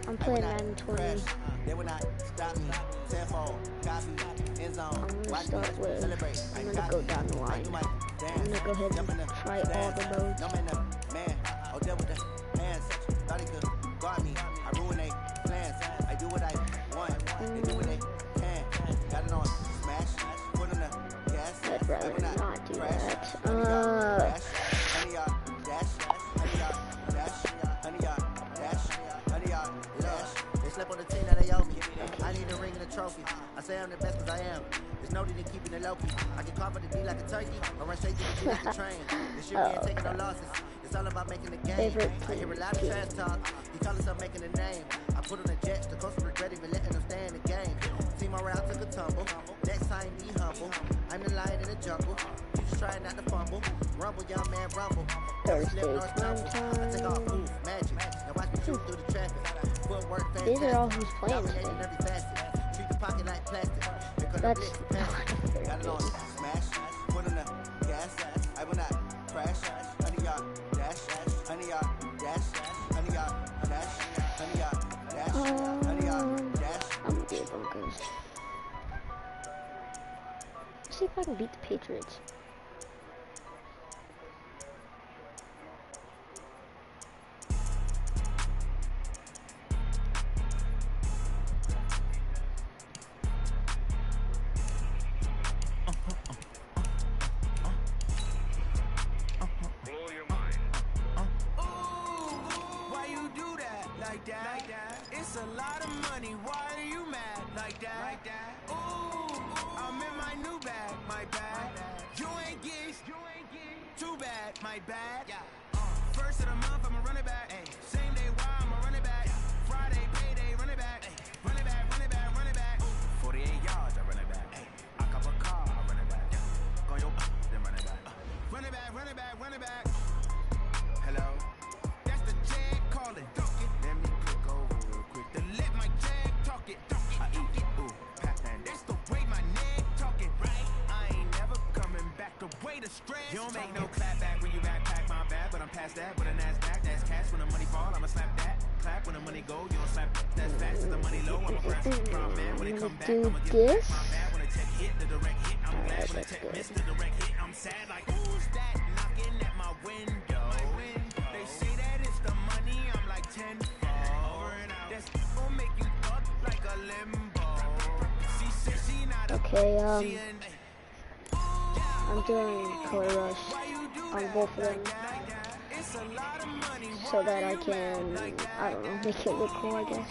I'm playing Madden 20. I'm gonna start with, I'm gonna go down the line. I'm gonna go ahead and try all the modes. I'd rather not do that. I need a ring and a trophy. I say I'm the best because I am. There's no need in keeping it low key. I can carve it to be like a turkey or run straight to the G like a train. This year we ain't taking no losses. It's all about making the game. I hear a lot of trash talk. You call yourself making a name. I put on the jets. The coach regret even letting them stay in the game. Team around took a tumble. Next time be humble. I'm the lion in the jungle. You just trying not to fumble. Rumble, young man, rumble. Thursday time. I take off, move, magic. Now watch me shoot through the traffic. These are all who's playing today. That's got it on smash, put on the gas. I will not crash. Honey yard dash, honey yard dash, honey yard dash, honey yard dash, honey yard dash. I'm gonna get Broncos. Let's see if I can beat the Patriots. It's a lot of money, why are you mad like that? Ooh, I'm in my new bag, my bad. You ain't geese, too bad, my bad. First of the month, I'ma run it back. Same day, why I'ma run it back. Friday, payday, run it back. Run it back, run it back, run it back. 48 yards, I run it back. I cop a car, I run it back. Go your then run it back. Run it back, run it back, run it back. Hello, that's the jag calling. Let me click over real quick to let my jag talk it. I eat it, ooh, and that's the way my neck talking, right? I ain't never coming back the way the stress. You don't make no clap back when you backpack my bad, but I'm past that with a NASDAQ. That's cash when the money fall, I'ma slap that. Clap when the money go, you don't slap. That's fast as the money low, I'ma press. Prime man when it come back, I'ma get back my bad when I check hit the direct hit. I'm glad when I check miss the direct hit. I'm sad like who's that knocking at my window? They say that it's the money, I'm like 10. Okay, I'm doing color rush on both of them so that I can, I don't know, make it look cool, I guess.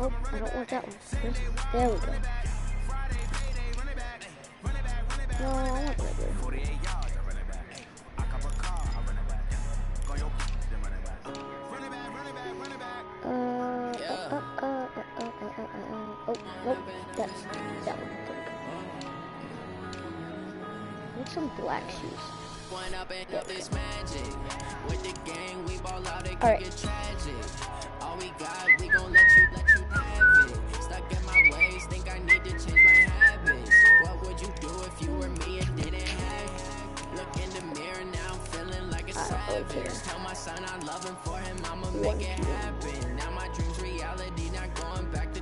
Oh, I don't want that one. There we go. No, I want that one. Oh, nope, that's that one. Need some black shoes. Alright. All we got, we gon' let you have it. Stuck in my ways, think I need to change my habits. What would you do if you were me and didn't have it? Look in the mirror now, I'm feeling like a savage. Tell my son I love him, for him I'ma make it happen. Now my dream's reality, not going back to.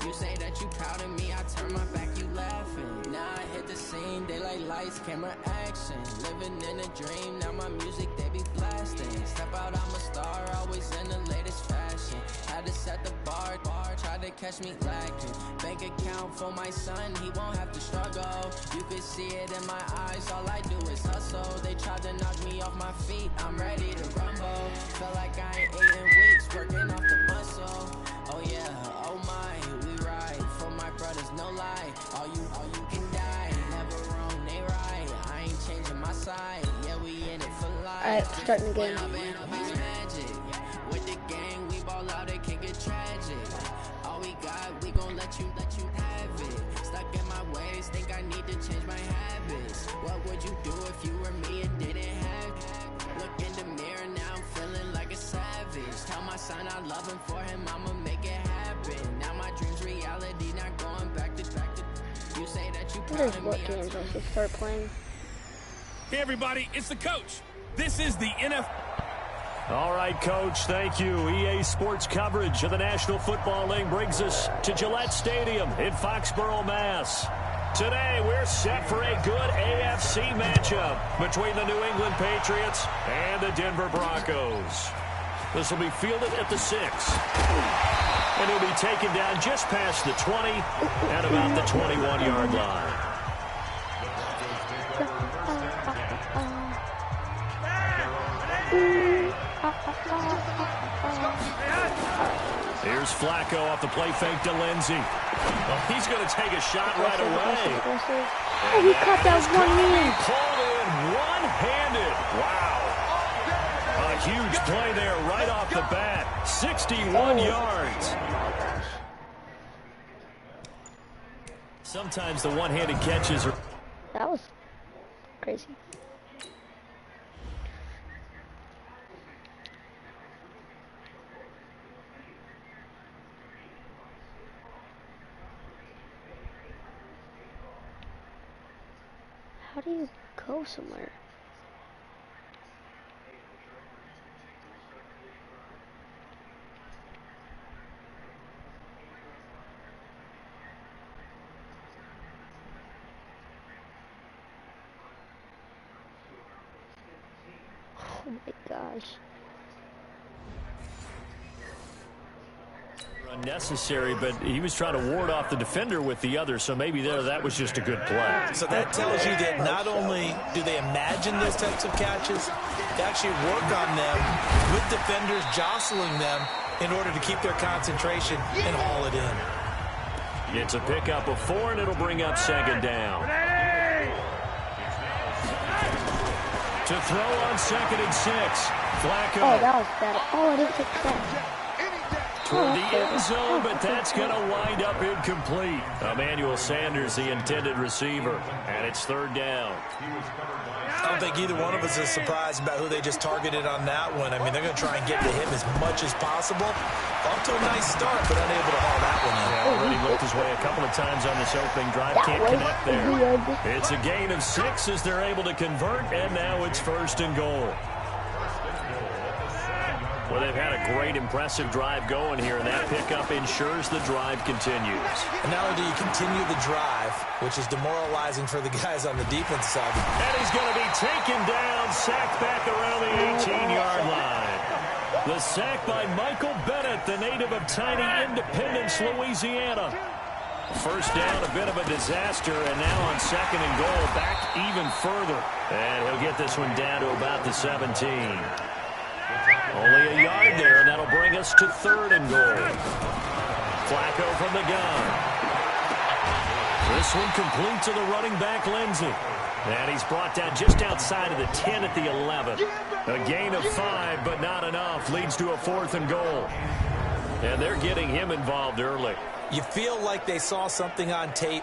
You say that you proud of me, I turn my back, you laughing. Now I hit the scene, daylight lights, camera action. Living in a dream, now my music they be blasting. Step out, I'm a star, always in the latest fashion. Had to set the bar, tried to catch me lacking. Bank account for my son, he won't have to struggle. You can see it in my eyes, all I do is hustle. They tried to knock me off my feet, I'm ready to rumble. Feel like I ain't ate in weeks, working off the muscle. Oh yeah, oh my, we ride for my brothers, no lie. All you can die, never wrong, they right. I ain't changing my side, yeah, we in it for life. Alright, starting the game. Magic. With the gang, we ball out, it can get tragic. All we got, we gon' let you have it. Stuck in my ways, think I need to change my habits. What would you do if you were me and didn't have it? Look in the mirror, now I'm feeling like a savage. Tell my son I love him, for him I'ma make it happen. Now my dream's reality, not going back to. You say that you proud of me. What games I should start playing? Hey, everybody, it's the coach. This is the NFL. All right, Coach, thank you. EA Sports coverage of the National Football League brings us to Gillette Stadium in Foxborough, Mass. Today, we're set for a good AFC matchup between the New England Patriots and the Denver Broncos. This will be fielded at the 6. And he'll be taken down just past the 20 at about the 21-yard line. Here's Flacco off the play fake to Lindsey. Well, he's going to take a shot right away. Oh, he caught that one-handed. Called in one-handed. Wow. A huge play there right off the bat. 61 yards. Sometimes the one-handed catches are... That was crazy. How do you go somewhere? Oh my gosh. Unnecessary, but he was trying to ward off the defender with the other, so maybe that was just a good play. So that tells you that not only do they imagine those types of catches, they actually work on them with defenders jostling them in order to keep their concentration and haul it in. It's a pickup of 4, and it'll bring up second down. To throw on 2nd and 6. Flacco. Oh, that was bad. Oh, I didn't pick that. Toward the end zone, but that's going to wind up incomplete. Emmanuel Sanders, the intended receiver, and it's 3rd down. I don't think either one of us is surprised about who they just targeted on that one. I mean, they're going to try and get to him as much as possible. Off to a nice start, but unable to haul that one in. Yeah, already looked his way a couple of times on this opening drive. Can't connect there. It's a gain of 6 as they're able to convert, and now it's 1st and goal. Well, they've had a great, impressive drive going here, and that pickup ensures the drive continues. And not only do you continue the drive, which is demoralizing for the guys on the defense side. And he's going to be taken down, sacked back around the 18-yard line. The sack by Michael Bennett, the native of tiny Independence, Louisiana. First down, a bit of a disaster, and now on 2nd and goal, back even further. And he'll get this one down to about the 17. Only a yard there, and that'll bring us to 3rd and goal. Flacco from the gun. This one complete to the running back, Lindsey. And he's brought down just outside of the 10 at the 11. A gain of 5, but not enough. Leads to a 4th and goal. And they're getting him involved early. You feel like they saw something on tape,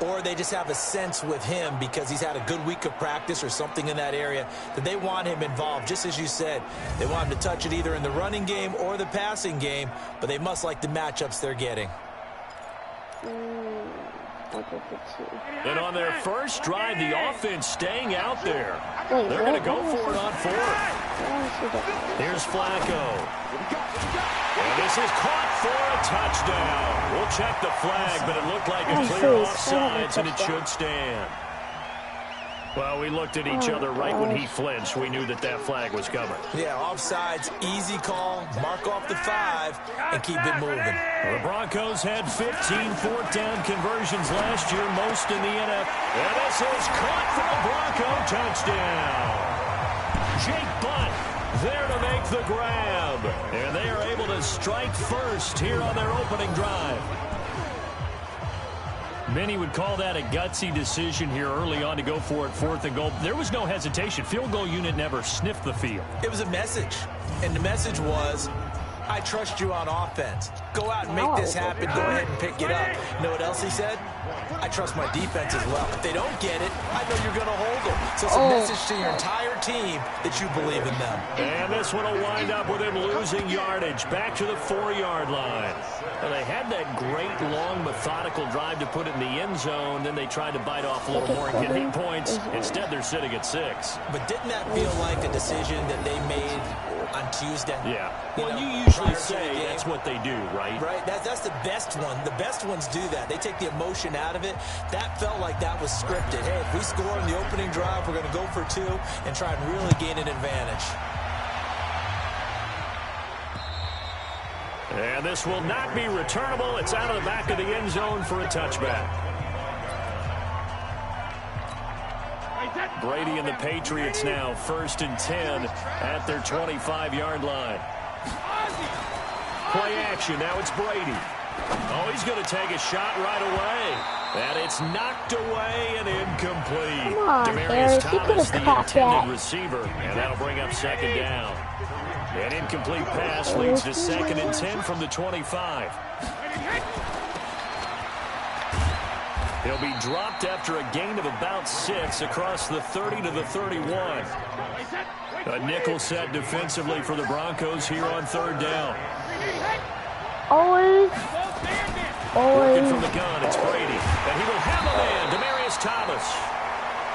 or they just have a sense with him because he's had a good week of practice or something in that area that they want him involved. Just as you said, they want him to touch it either in the running game or the passing game, but they must like the matchups they're getting. And on their first drive, the offense staying out there. They're going to go for it on 4th. Here's Flacco. And this is caught for a touchdown. We'll check the flag, but it looked like a clear offsides, and it should stand. Well, we looked at each other right when he flinched. We knew that that flag was coming. Yeah, offsides, easy call, mark off the 5, and keep it moving. The Broncos had 15 4th down conversions last year, most in the NFL. And this is caught for a Bronco touchdown. Jake Butt there to make the grab. And they are able to strike first here on their opening drive. Many would call that a gutsy decision here early on to go for it 4th and goal. There was no hesitation. Field goal unit never sniffed the field. It was a message, and the message was, I trust you on offense. Go out and make this happen. Go ahead and pick it up. You know what else he said? I trust my defense as well. If they don't get it, I know you're going to hold them. So it's a message to your entire team that you believe in them. And this one will wind up with him losing yardage back to the 4-yard line. Well, they had that great, long, methodical drive to put it in the end zone. Then they tried to bite off a little more and get 8 points. Instead, they're sitting at 6. But didn't that feel like a decision that they made on Tuesday? Yeah. Well, you prior usually to say the game? that's what they do, right? Right. That's the best one. The best ones do that. They take the emotion out of it. That felt like that was scripted. Hey, if we score in the opening drive, we're going to go for 2 and try and really gain an advantage. And this will not be returnable. It's out of the back of the end zone for a touchback. Brady and the Patriots now 1st and 10 at their 25-yard line. Play action. Now it's Brady. Oh, he's going to take a shot right away. And it's knocked away and incomplete. Come on, Demaryius Eric, you Thomas, could've the caught intended that. receiver. And that'll bring up 2nd down. An incomplete pass leads to 2nd and 10 from the 25. He'll be dropped after a gain of about 6 across the 30 to the 31. A nickel set defensively for the Broncos here on 3rd down. Always. Working from the gun, it's Brady. And he will have a man, Demaryius Thomas.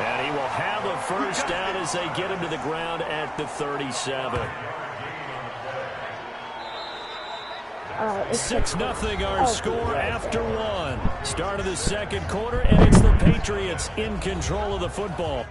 And he will have a 1st down as they get him to the ground at the 37. 6-0 our score after 1. Start of the 2nd quarter, and it's the Patriots in control of the football.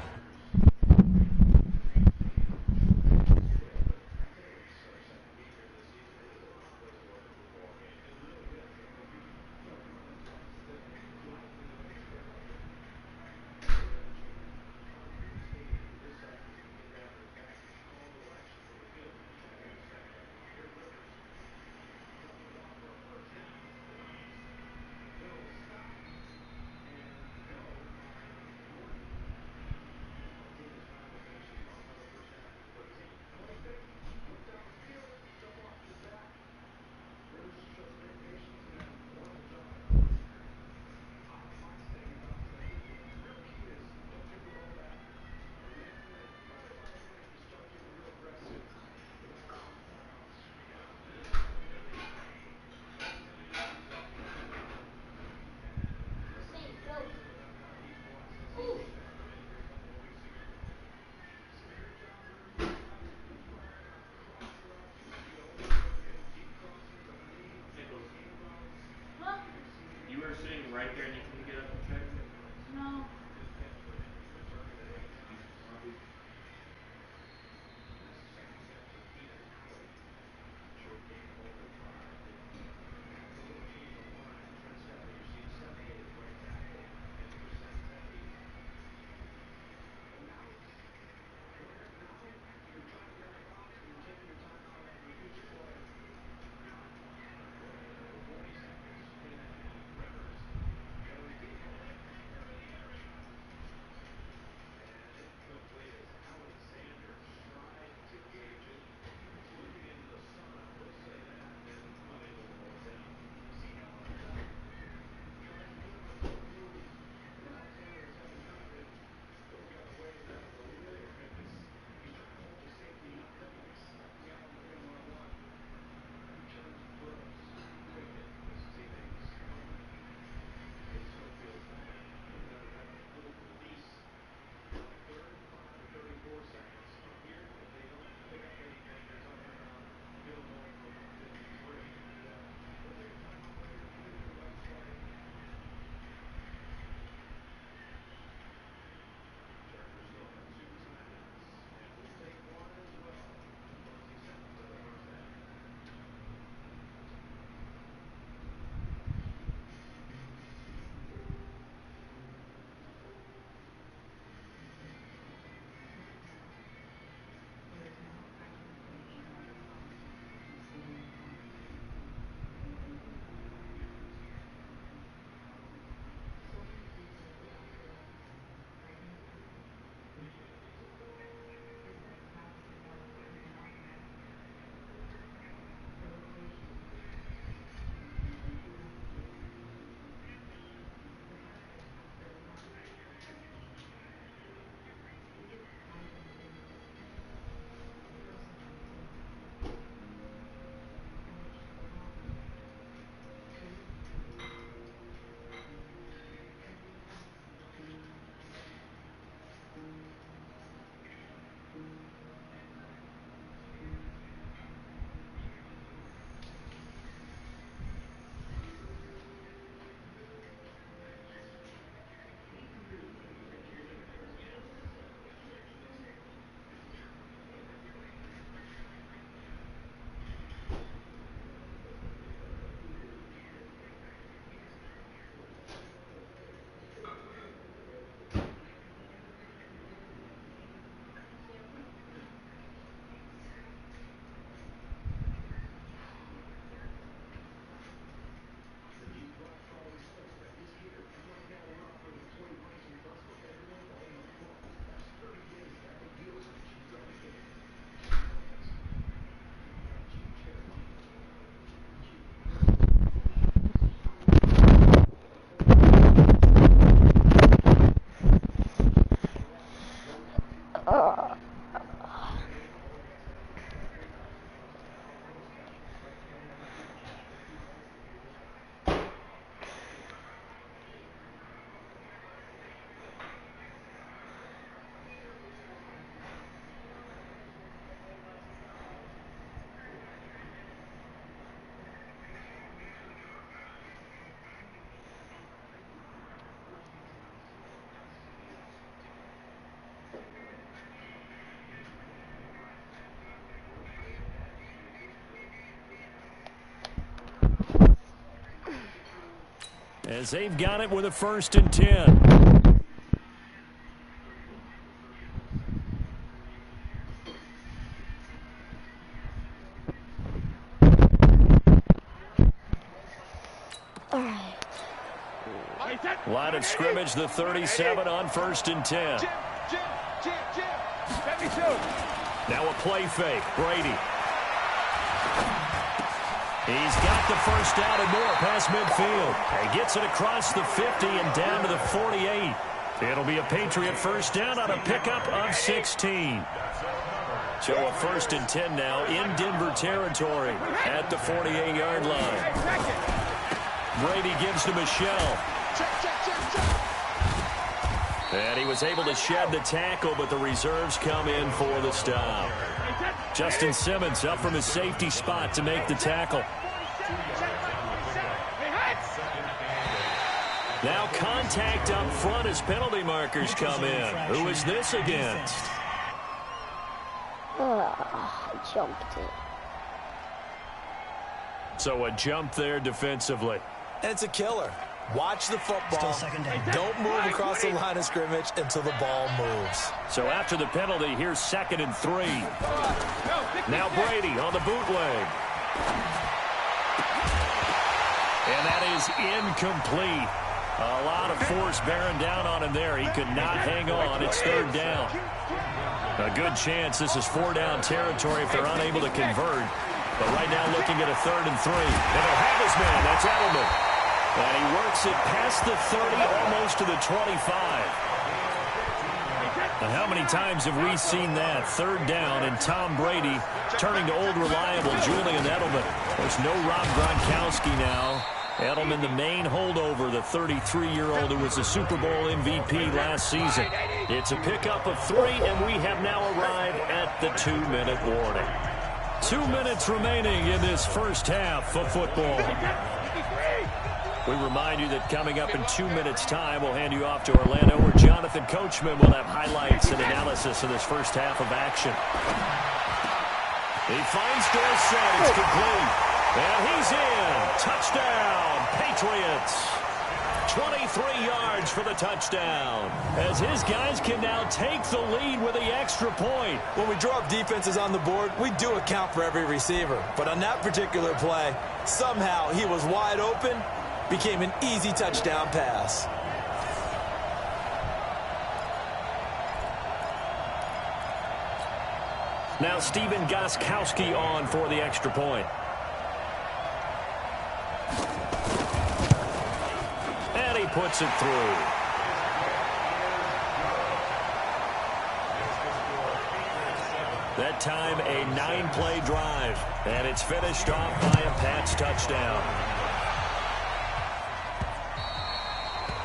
as they've got it with a 1st and 10. Line of scrimmage, the 37 on 1st and 10. Now a play fake. Brady. He's got the first down and more past midfield. And gets it across the 50 and down to the 48. It'll be a Patriot first down on a pickup of 16. So a 1st and 10 now in Denver territory at the 48-yard line. Brady gives to Michelle. And he was able to shed the tackle, but the reserves come in for the stop. Justin Simmons up from his safety spot to make the tackle. Now contact up front as penalty markers come in. Who is this against? Jumped it. So a jump there defensively. And it's a killer. Watch the football. Don't move across the line of scrimmage until the ball moves. So after the penalty, here's 2nd and 3. Now Brady on the bootleg. And that is incomplete. A lot of force bearing down on him there. He could not hang on. It's 3rd down. A good chance this is 4-down territory if they're unable to convert. But right now looking at a 3rd and 3. And they'll have his man. That's Edelman. And he works it past the 30, almost to the 25. Now, how many times have we seen that? 3rd down, and Tom Brady turning to old reliable Julian Edelman. There's no Rob Gronkowski now. Edelman, the main holdover, the 33-year-old who was the Super Bowl MVP last season. It's a pickup of 3, and we have now arrived at the 2-minute warning. 2 minutes remaining in this first half of football. We remind you that coming up in 2 minutes' time, we'll hand you off to Orlando, where Jonathan Coachman will have highlights and analysis of this first half of action. He finds Dorsett. It's complete. And he's in. Touchdown, Patriots. 23 yards for the touchdown, as his guys can now take the lead with the extra point. When we draw up defenses on the board, we do account for every receiver. But on that particular play, somehow he was wide open. Became an easy touchdown pass. Now Stephen Gostkowski on for the extra point. And he puts it through. That time a 9-play drive. And it's finished off by a Pats touchdown.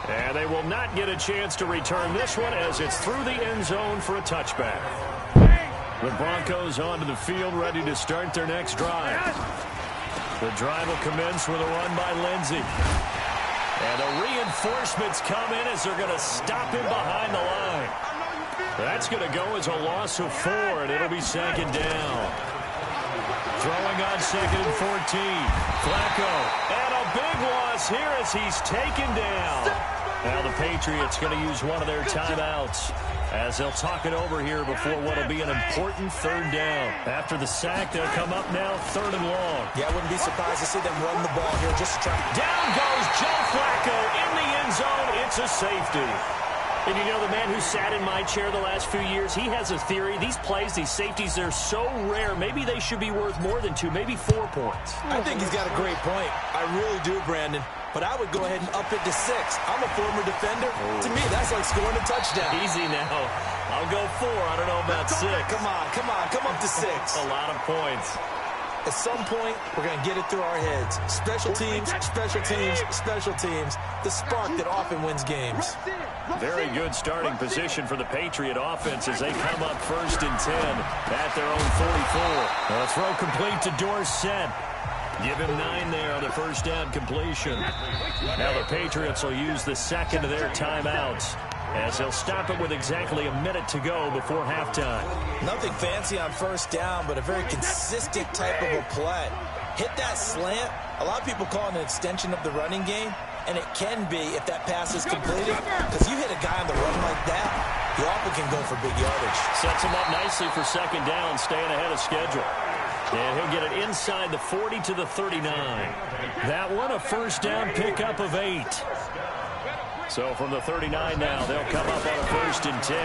And they will not get a chance to return this one as it's through the end zone for a touchback. The Broncos onto the field ready to start their next drive. The drive will commence with a run by Lindsey. And the reinforcements come in as they're going to stop him behind the line. That's going to go as a loss of 4, and it'll be 2nd down. Throwing on 2nd and 14. Flacco. And a big loss here as he's taken down. Now the Patriots going to use one of their timeouts as they'll talk it over here before what will be an important 3rd down. After the sack, they'll come up now 3rd and long. Yeah, I wouldn't be surprised to see them run the ball here just to try. Down goes Joe Flacco in the end zone. It's a safety. And you know, the man who sat in my chair the last few years, he has a theory. These plays, these safeties, they're so rare. Maybe they should be worth more than 2, maybe 4 points. I think he's got a great point. I really do, Brandon. But I would go ahead and up it to 6. I'm a former defender. To me, that's like scoring a touchdown. Easy now. I'll go 4. I don't know about 6. Come on. Come up to 6. A lot of points. At some point, we're going to get it through our heads. Special teams, special teams, special teams. The spark that often wins games. Very good starting position for the Patriot offense as they come up 1st and 10 at their own 44. A throw complete to Dorsett. Give him 9 there on the first down completion. Now the Patriots will use the 2nd of their timeouts as they'll stop it with exactly a minute to go before halftime. Nothing fancy on first down, but a very consistent type of a play. Hit that slant. A lot of people call it an extension of the running game. And it can be if that pass is completed, because you hit a guy on the run like that, he often can go for big yardage. Sets him up nicely for second down, staying ahead of schedule. And he'll get it inside the 40 to the 39. That one a first down pickup of 8. So from the 39 now, they'll come up on a 1st and 10.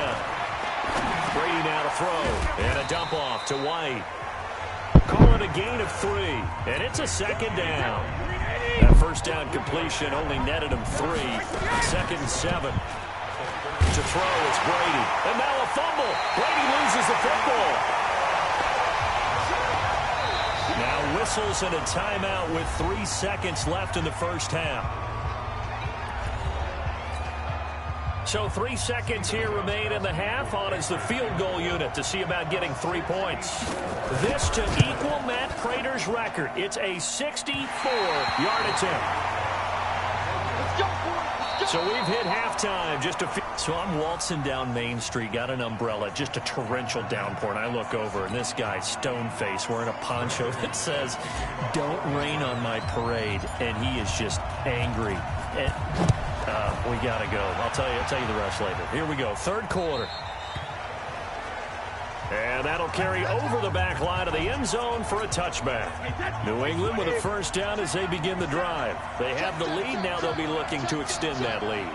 Brady now to throw. And a dump off to White. Call it a gain of 3. And it's a second down. That first down completion only netted him 3. 2nd and 7. To throw, it's Brady. And now a fumble. Brady loses the football. Now whistles and a timeout with 3 seconds left in the first half. So 3 seconds here remain in the half. On is the field goal unit to see about getting 3 points. This to equal Matt Prater's record. It's a 64-yard attempt. So we've hit halftime. So I'm waltzing down Main Street, got an umbrella, just a torrential downpour, and I look over, and this guy's stone-faced wearing a poncho that says, "Don't rain on my parade," and he is just angry. And, we got to go. I'll tell you the rest later. Here we go, 3rd quarter. And that'll carry over the back line of the end zone for a touchback. New England with a first down as they begin the drive. They have the lead. Now they'll be looking to extend that lead.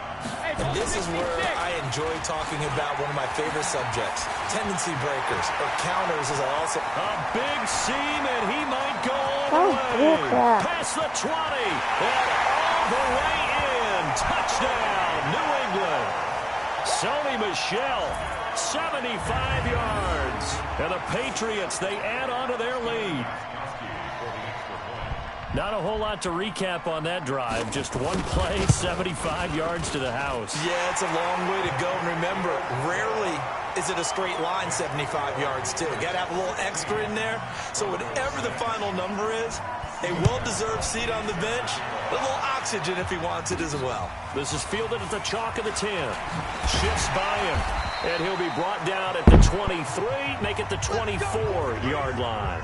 And this is where I enjoy talking about one of my favorite subjects, tendency breakers, or counters, as I also... A big seam, and he might go all the way. Past the 20, and all the way in. Touchdown, New England. Sony Michel, 75 yards. And the Patriots, they add on to their lead. Not a whole lot to recap on that drive. Just one play, 75 yards to the house. Yeah, it's a long way to go. And remember, rarely is it a straight line 75 yards, too. Got to have a little extra in there. So whatever the final number is, a well-deserved seat on the bench, a little oxygen if he wants it as well. This is fielded at the chalk of the 10. Shifts by him. And he'll be brought down at the 23, make it the 24-yard line.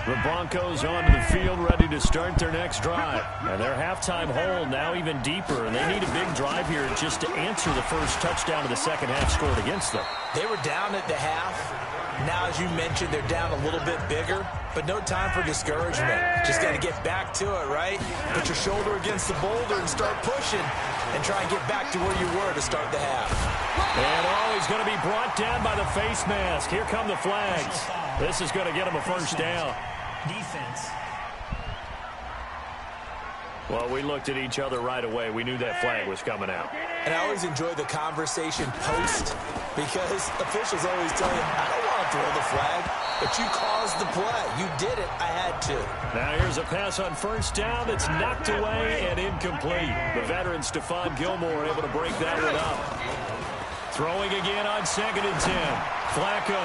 The Broncos onto the field, ready to start their next drive. And their halftime hole now even deeper, and they need a big drive here just to answer the first touchdown of the second half scored against them. They were down at the half. Now, as you mentioned, they're down a little bit bigger, but no time for discouragement. Just got to get back to it, right? Put your shoulder against the boulder and start pushing and try and get back to where you were to start the half. And he's going to be brought down by the face mask. Here come the flags. This is going to get him a first down. Defense. Well, we looked at each other right away. We knew that flag was coming out. And I always enjoy the conversation post because officials always tell you, I don't want to throw the flag, but you caused the play. You did it. I had to. Now here's a pass on first down that's knocked away and incomplete. The veteran Stephon Gilmore able to break that one up. Throwing again on 2nd and 10. Flacco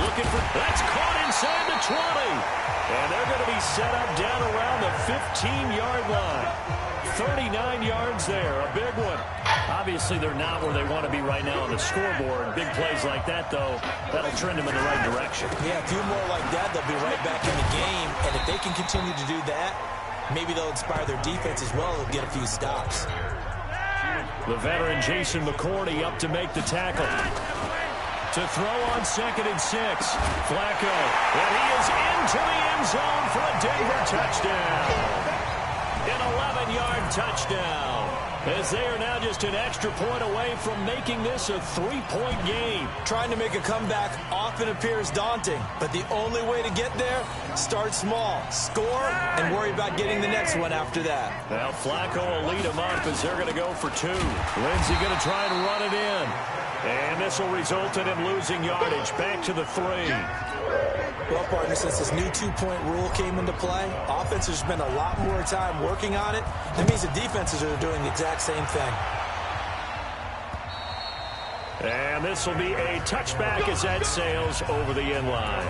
looking for... That's caught inside the 20. And they're going to be set up down around the 15-yard line. 39 yards there, a big one. Obviously, they're not where they want to be right now on the scoreboard. Big plays like that, though, that'll trend them in the right direction. Yeah, a few more like that, they'll be right back in the game. And if they can continue to do that, maybe they'll inspire their defense as well and get a few stops. The veteran Jason McCourty up to make the tackle. To throw on 2nd and 6. Flacco. And he is into the end zone for a Denver touchdown. An 11-yard touchdown. As they are now just an extra point away from making this a 3-point game. Trying to make a comeback often appears daunting, but the only way to get there, start small, score, and worry about getting the next one after that. Now Flacco will lead them up as they're going to go for 2. Lindsey going to try and run it in. And this will result in him losing yardage back to the 3. Well, partner, since this new 2-point rule came into play, offenses spend a lot more time working on it. That means the defenses are doing the exact same thing. And this will be a touchback as that sails over the end line.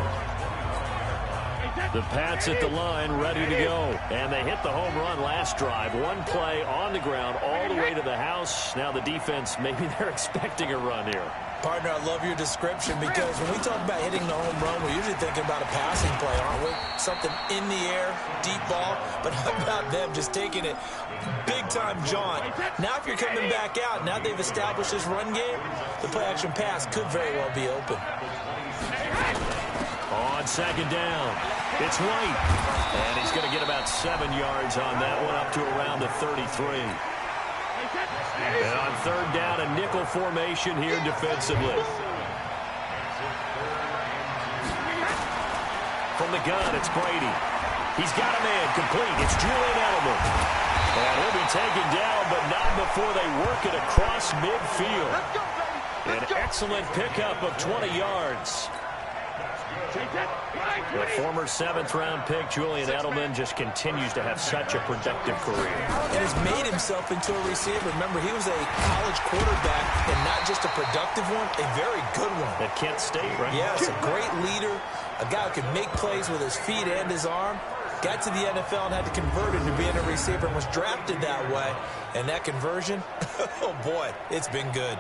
The Pats at the line, ready to go. And they hit the home run last drive. One play on the ground all the way to the house. Now the defense, maybe they're expecting a run here. Partner, I love your description because when we talk about hitting the home run, we're usually thinking about a passing play, aren't we? Something in the air, deep ball, but how about them just taking it big-time jaunt? Now if you're coming back out, now they've established this run game, the play-action pass could very well be open. On second down, it's White. And he's going to get about 7 yards on that one, up to around the 33. And on third down, a nickel formation here defensively. From the gun, it's Brady. He's got a man complete. It's Julian Edelman. And he'll be taken down, but not before they work it across midfield. An excellent pickup of 20 yards. The former 7th-round pick, Julian Edelman, just continues to have such a productive career. And has made himself into a receiver. Remember, he was a college quarterback, and not just a productive one, a very good one. At Kent State, right? Yes, a great leader, a guy who can make plays with his feet and his arm. Got to the NFL and had to convert into being a receiver and was drafted that way. And that conversion, oh boy, it's been good.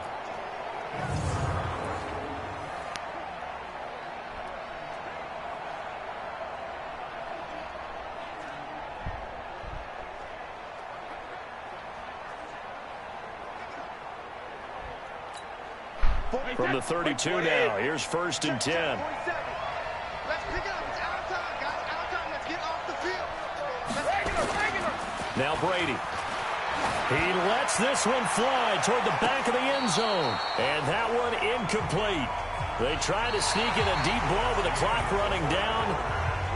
From the 32 now, here's 1st and 10. Let's pick it up. It's out of time, guys. Out of time. Let's get off the field. Regular. Now Brady. He lets this one fly toward the back of the end zone. And that one incomplete. They try to sneak in a deep ball with the clock running down,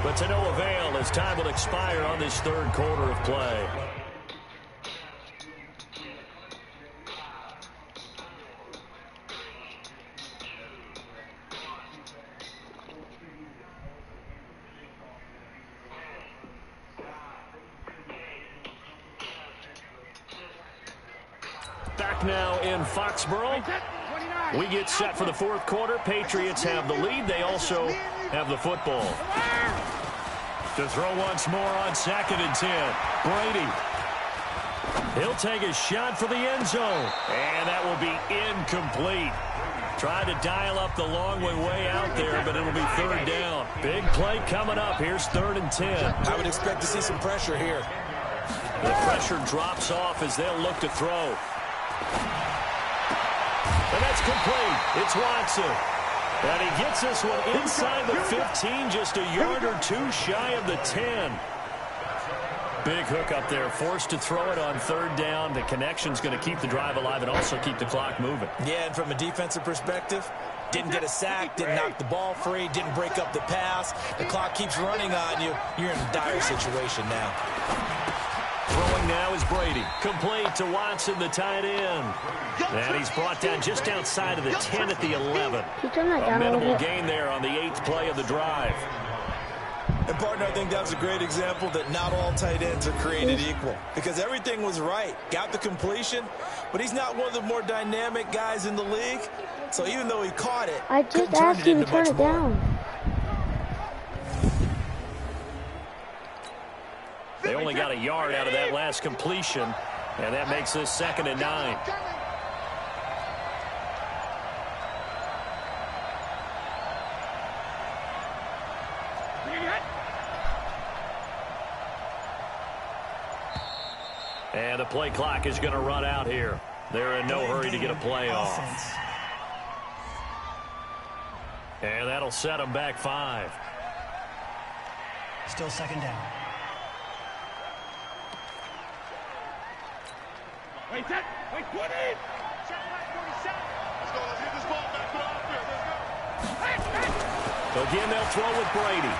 but to no avail as time will expire on this third quarter of play. Back now in Foxborough. We get set for the fourth quarter. Patriots have the lead. They also have the football. To throw once more on 2nd and 10. Brady. He'll take a shot for the end zone. And that will be incomplete. Trying to dial up the long way out there, but it'll be third down. Big play coming up. Here's 3rd and 10. I would expect to see some pressure here. The pressure drops off as they'll look to throw. And that's complete. It's Watson. And he gets this one inside the 15, just a yard or two shy of the 10. Big hook up there, forced to throw it on third down. The connection's going to keep the drive alive and also keep the clock moving. Yeah, and from a defensive perspective, didn't get a sack, didn't knock the ball free, didn't break up the pass. The clock keeps running on you. You're in a dire situation now. Throwing now is Brady. Complete to Watson, the tight end. And he's brought down just outside of the 10 at the 11. A minimal gain there on the 8th play of the drive. And, partner, I think that was a great example that not all tight ends are created equal. Because everything was right. Got the completion, but he's not one of the more dynamic guys in the league. So even though he caught it, I just asked you to turn it down. They only got a yard out of that last completion, and that makes this 2nd and 9. And the play clock is going to run out here. They're in no hurry to get a play off. And that'll set them back 5. Still 2nd down. Wait, 20. Check back 47. Let's go. Let's get this ball back. Put it out there. Let's go. Again, they'll throw with Brady.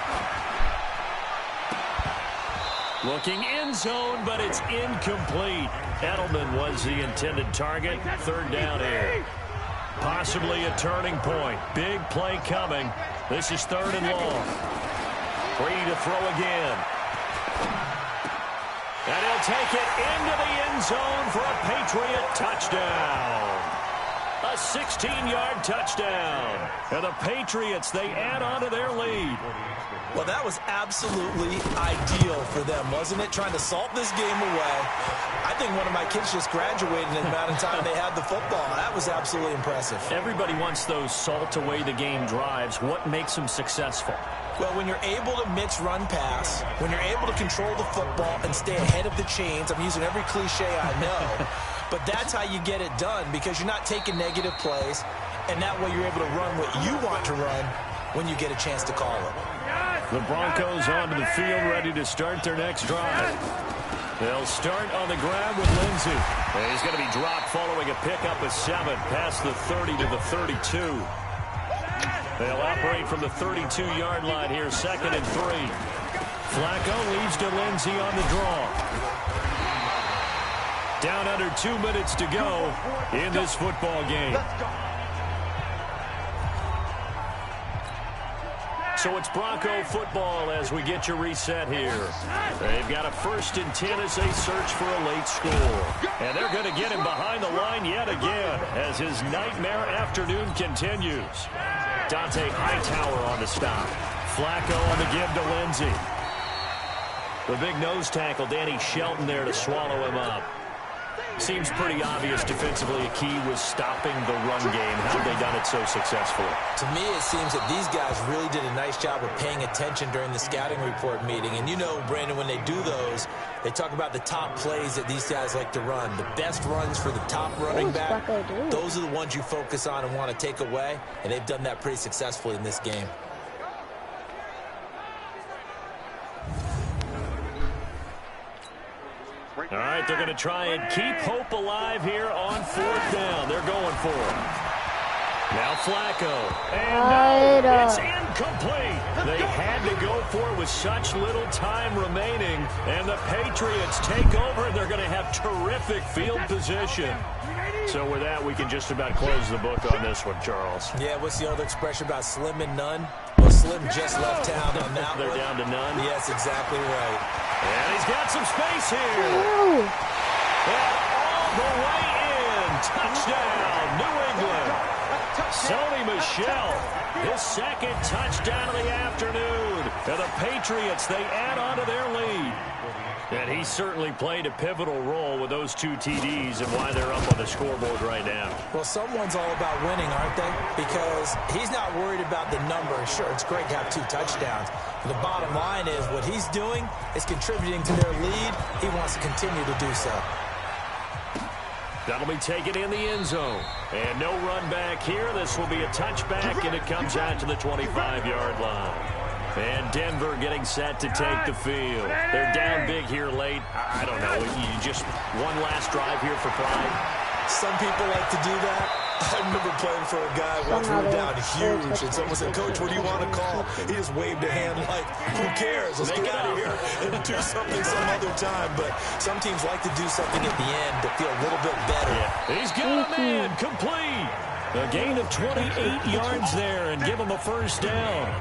Looking end zone, but it's incomplete. Edelman was the intended target. Third down here. Possibly a turning point. Big play coming. This is 3rd and long. Brady to throw again. And he'll take it into the end zone for a Patriot touchdown. A 16-yard touchdown. And the Patriots, they add on to their lead. Well, that was absolutely ideal for them, wasn't it? Trying to salt this game away. I think one of my kids just graduated in the amount of time they had the football. That was absolutely impressive. Everybody wants those salt away the game drives. What makes them successful? Well, when you're able to mix run pass, when you're able to control the football and stay ahead of the chains, I'm using every cliche I know, but that's how you get it done because you're not taking negative plays, and that way you're able to run what you want to run when you get a chance to call it. The Broncos onto the field ready to start their next drive. They'll start on the ground with Lindsey. And he's going to be dropped following a pickup of 7 past the 30 to the 32. They'll operate from the 32-yard line here, 2nd and 3. Flacco leads to Lindsey on the draw. Down under 2 minutes to go in this football game. So it's Bronco football as we get you reset here. They've got a 1st and 10 as they search for a late score. And they're going to get him behind the line yet again as his nightmare afternoon continues. Dante Hightower on the stop. Flacco on the give to Lindsey. The big nose tackle, Danny Shelton there to swallow him up. Seems pretty obvious defensively a key was stopping the run game. How have they done it so successfully? To me, it seems that these guys really did a nice job of paying attention during the scouting report meeting. And you know, Brandon, when they do those, they talk about the top plays that these guys like to run. The best runs for the top running back, those are the ones you focus on and want to take away. And they've done that pretty successfully in this game. All right, they're going to try and keep hope alive here on 4th down. They're going for it. Now Flacco. And no, it's incomplete. They had to go for it with such little time remaining. And the Patriots take over, and they're going to have terrific field position. So with that, we can just about close the book on this one, Charles. Yeah, what's the old expression about slim and none? Well, Slim just left town on that They're down to none. Yes, exactly right. And he's got some space here. And all the way in. Touchdown, New England. Sony Michel, his 2nd touchdown of the afternoon. And the Patriots, they add on to their lead. And he certainly played a pivotal role with those 2 TDs and why they're up on the scoreboard right now. Well, someone's all about winning, aren't they? Because he's not worried about the number. Sure, it's great to have 2 touchdowns. But the bottom line is what he's doing is contributing to their lead. He wants to continue to do so. That'll be taken in the end zone. And no run back here. This will be a touchback, and it comes out to the 25-yard line. And Denver getting set to take the field. They're down big here late. I don't know. You just one last drive here for pride. Some people like to do that. I remember playing for a guy once we were down huge, and someone said, "Coach, what do you want to call?" He just waved a hand like, "Who cares? Let's get out of here and do something some other time." But some teams like to do something at the end to feel a little bit better. Yeah. He's got a man complete. A gain of 28 yards there and give him a 1st down.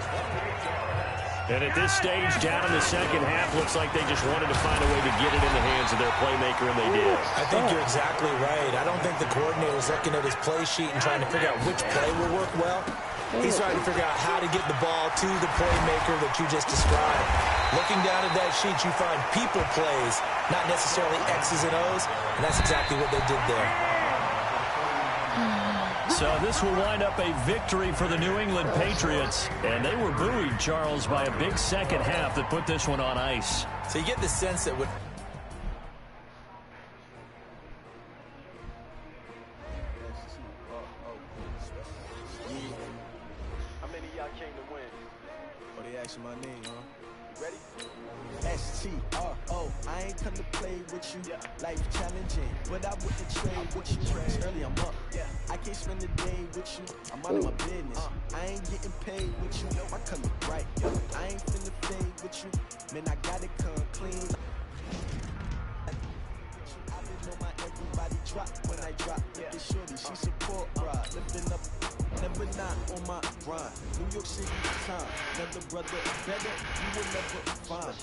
And at this stage, down in the 2nd half, looks like they just wanted to find a way to get it in the hands of their playmaker, and they did. I think you're exactly right. I don't think the coordinator's looking at his play sheet and trying to figure out which play will work well. He's trying to figure out how to get the ball to the playmaker that you just described. Looking down at that sheet, you find people plays, not necessarily X's and O's, and that's exactly what they did there. So this will wind up a victory for the New England Patriots. And they were buoyed, Charles, by a big 2nd half that put this one on ice. So you get the sense that How many of y'all came to win? Oh, they asking my name, huh? Ready? S-T-R-O, I ain't come to play with you. Life challenging, but I wouldn't trade with you. Early I'm up, I can't spend the day with you. I'm out of my business. I ain't getting paid with you. My color bright, I ain't finna fade with you. Man, I got it come clean. I been on my everybody drop when I drop. Look at shorty, she support ride. Lifting up, never not on my grind. New York City time, another brother better, you will never find.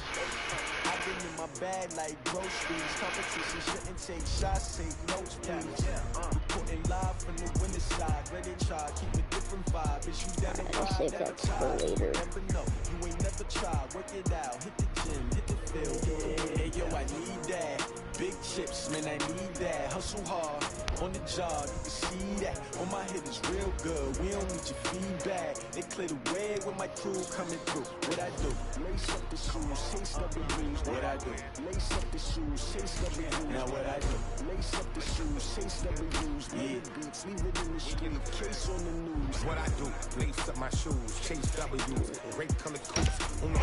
I Living in my bag like groceries. Competition shouldn't take shots, take notes, please. Reporting live from the winter side. Ready to try, keep a different vibe. Bitch, you down the I'll save ride, never that for try. later. Never know, you ain't never tried. Work it out, hit the gym, hit the field. Hey, yo, I need that. Big chips, man, I need that. Hustle hard, on the job, you can see that. On my head is real good, we don't need your feedback. They clear the way with my crew coming through. What I do? Lace up the shoes, chase W's. What I do? Lace up the shoes, chase W's. Now what I do? Lace up the shoes, chase W's. Yeah, beats, leave it in the street, case on the news. What I do? Lace up my shoes, chase W's. Great color coats. I'm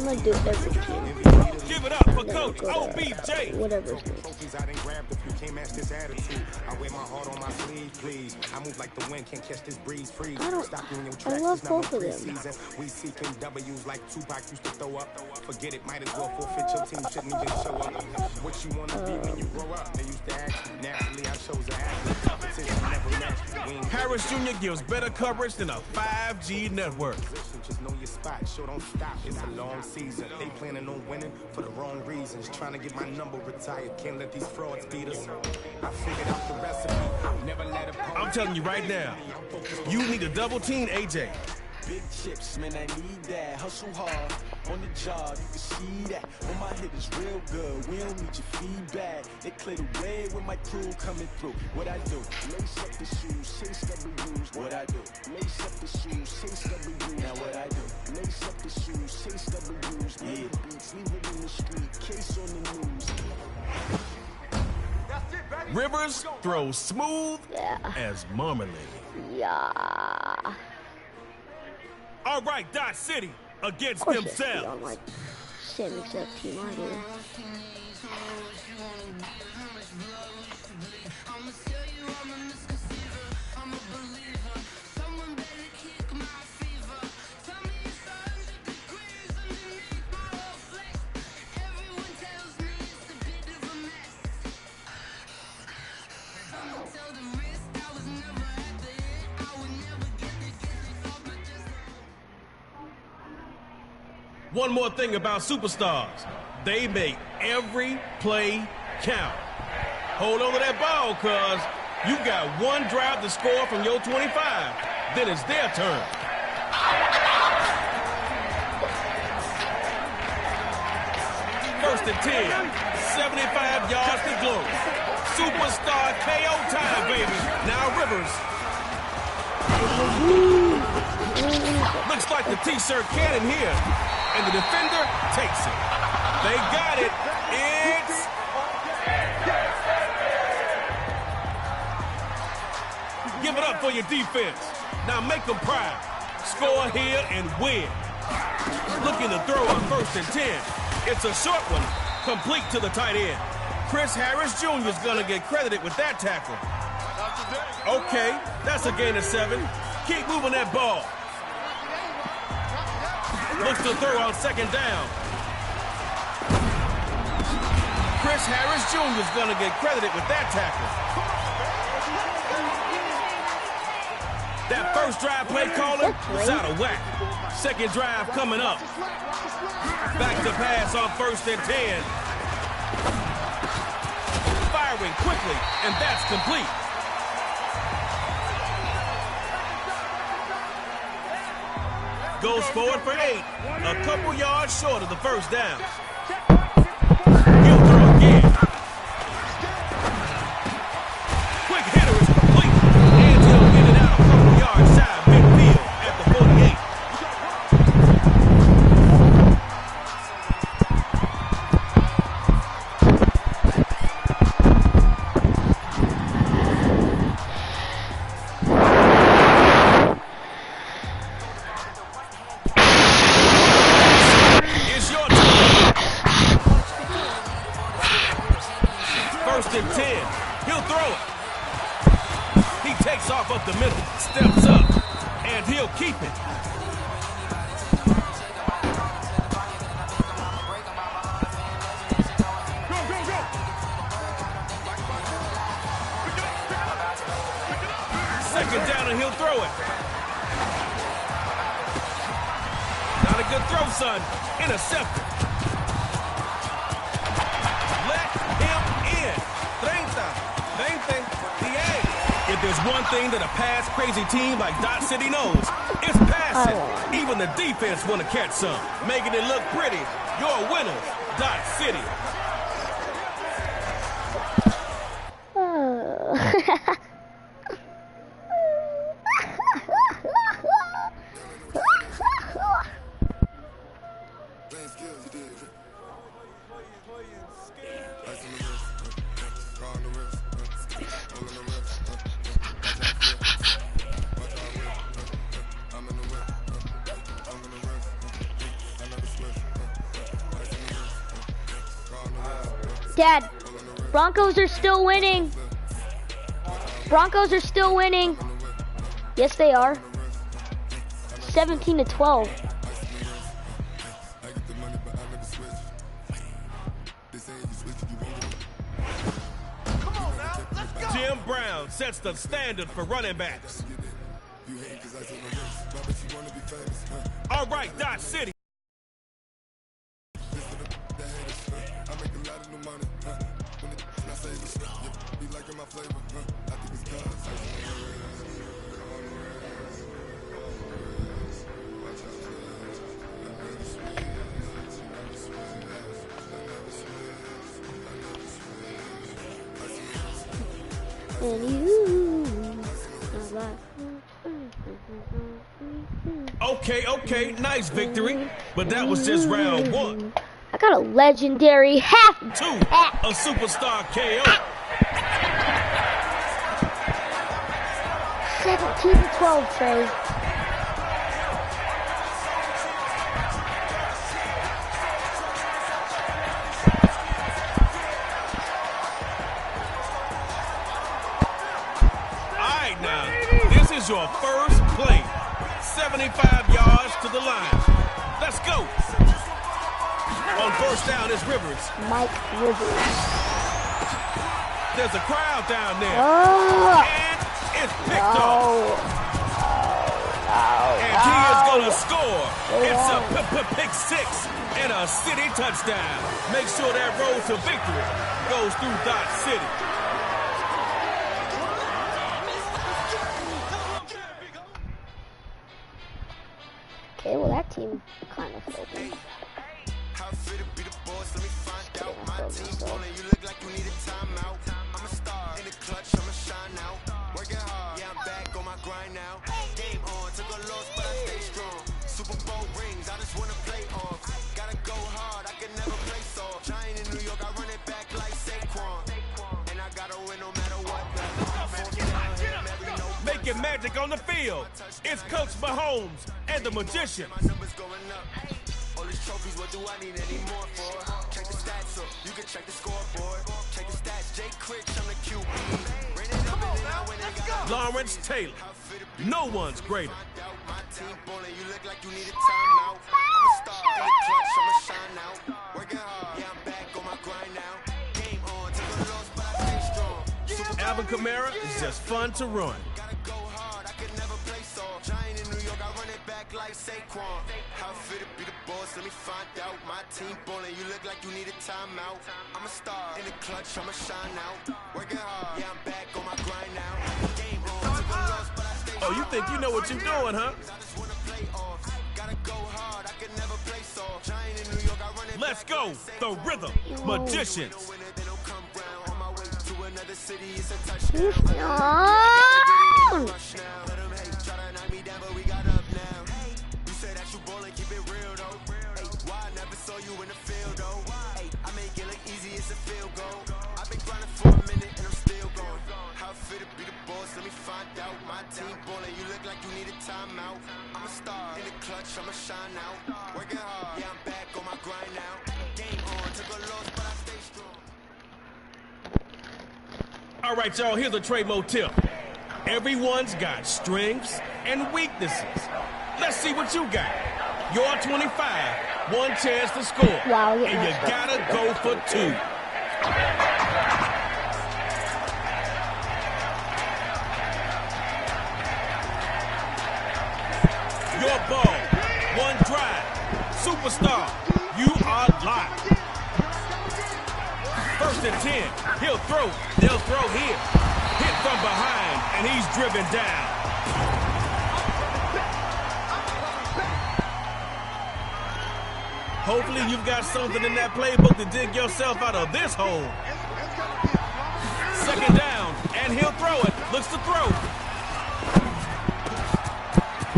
gonna do every team. Give it up for Coach OBJ. Whatever. Trophies I didn't grab if you can't match this attitude. I wear my heart on my sleeve, please. I move like the wind, can't catch this breeze, freeze. Stop you in your tracks, love it's not both no of them. preseason. We seeking W's like Tupac used to throw up. Forget it, might as well forfeit your team, shouldn't even show up. What you wanna be when you grow up? They used to ask me, naturally I chose an athlete. Competition never matched. We ain't Harris Jr. gives better coverage than a 5G network. just know your spot, show don't stop, it's a long season. They planning on winning for the wrong reasons. Trying to get my number retired, can't let these frauds beat us. I figured out the recipe, never let it I'm telling you right now, you need to double team AJ. Big chips, man, I need that. Hustle hard, on the job, you can see that. On my head is real good, we don't need your feedback. They clear the way with my crew coming through. What I do? Lace up the shoes, chase W's. What I do? Lace up the shoes, chase W's. Now what I do? Lace up the shoes, chase W's. Yeah, beats, leave it in the street, case on the news. Rivers throws smooth as marmalade. Yeah. All right, Dot City against Of course it's themselves. on like same exact team I do. One more thing about superstars. They make every play count. Hold on to that ball, cuz you got one drive to score from your 25. Then it's their turn. First and 10, 75 yards to glory. Superstar KO time, baby. Now Rivers. Looks like the t-shirt cannon here. And the defender takes it. They got it. It's... Give it up for your defense. Now make them proud. Score here and win. Looking to throw on first and 10. It's a short one, complete to the tight end. Chris Harris Jr. is going to get credited with that tackle. Okay, that's a gain of 7. Keep moving that ball. Looks to throw on second down. Chris Harris Jr. is going to get credited with that tackle. That first drive play calling is out of whack. Second drive coming up. Back to pass on first and 10. Firing quickly, and that's complete. Goes forward for 8, a couple yards short of the first down. He'll throw again. Quick hitter is complete, and he'll get it out a couple yards shy of midfield at the 48. First and 10. He'll throw it. He takes off up the middle, steps up, and he'll keep it. Second down, and he'll throw it. Not a good throw, son. Intercepted. If there's one thing that a pass-crazy team like Dot City knows, it's passing. Even the defense want to catch some. Making it look pretty. Your winners, Dot City. Dad, Broncos are still winning. Broncos are still winning. Yes, they are. 17-12. Jim Brown sets the standard for running backs. All right, Dot City. Okay, nice victory, but that was just round one. I got a legendary half. Two, a superstar KO. 17-12, Trey. Your first play, 75 yards to the line. Let's go. On first down is Rivers. Mike Rivers. There's a crowd down there. Oh. And it's picked off. And he is going to score. It's a pick six and a City touchdown. Make sure that road to victory goes through Dot City. Okay, well that team kind of failed me. Super Bowl rings, I just wanna play off. Gotta go hard, I can never play soft. Giant in New York, I run it back like Saquon. And I gotta win no matter what. Making magic on the field. It's Coach Mahomes and the Magician. My numbers going up. All these trophies, what do I need any more for? Check the stats up, you can check the scoreboard. Check the stats, Jay Critch, I'm the QB. Come on now, let's go. Lawrence Taylor. No one's greater. My team ballin', you look like you need a timeout. I'm a star in the clutch, I'ma shine out. Working hard, yeah, I'm back on my grind now. Game on, took a loss, but I stay strong. Alvin Kamara is just fun to run. Gotta go hard, I can never play soft. Giant in New York, I run it back like Saquon. How fit to be the boss, let me find out. My team ballin', you look like you need a timeout. I'm a star in the clutch, I'ma shine out. Working hard, yeah, I'm back on my grind now. Game on, took a loss, but I stay strong. Oh, you think you know what you're doing, huh? Let's go, the Rhythm Magicians. Let me find out. My team ballin', you look like you need a timeout. I'm a star in the clutch, I'ma shine out. Working hard, yeah, I'm back on my grind now. Game on, took a loss, but I stay strong. All right, y'all, here's a trade mo tip. Everyone's got strengths and weaknesses. Let's see what you got. You're 25, one chance to score. Wow, and you gotta go for two. Your ball, one drive, superstar, you are locked. First and 10. He'll throw. They'll throw here. Hit from behind, and he's driven down. Hopefully you've got something in that playbook to dig yourself out of this hole. Second down, and he'll throw it. Looks to throw.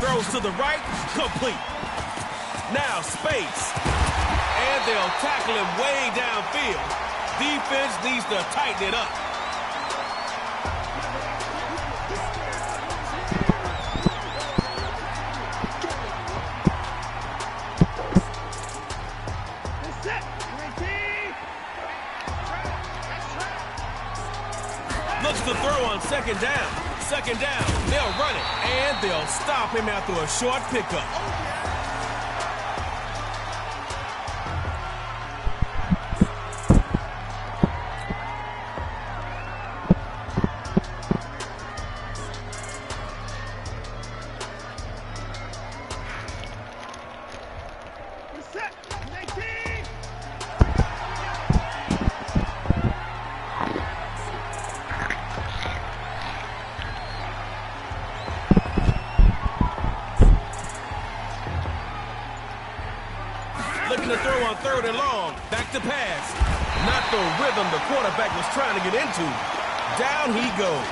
Throws to the right, complete. Now space. And they'll tackle him way downfield. Defense needs to tighten it up. Looks to throw on second down. Second down, they'll run it, and they'll stop him after a short pickup. Looking to throw on third and long. Back to pass. Not the rhythm the quarterback was trying to get into. Down he goes.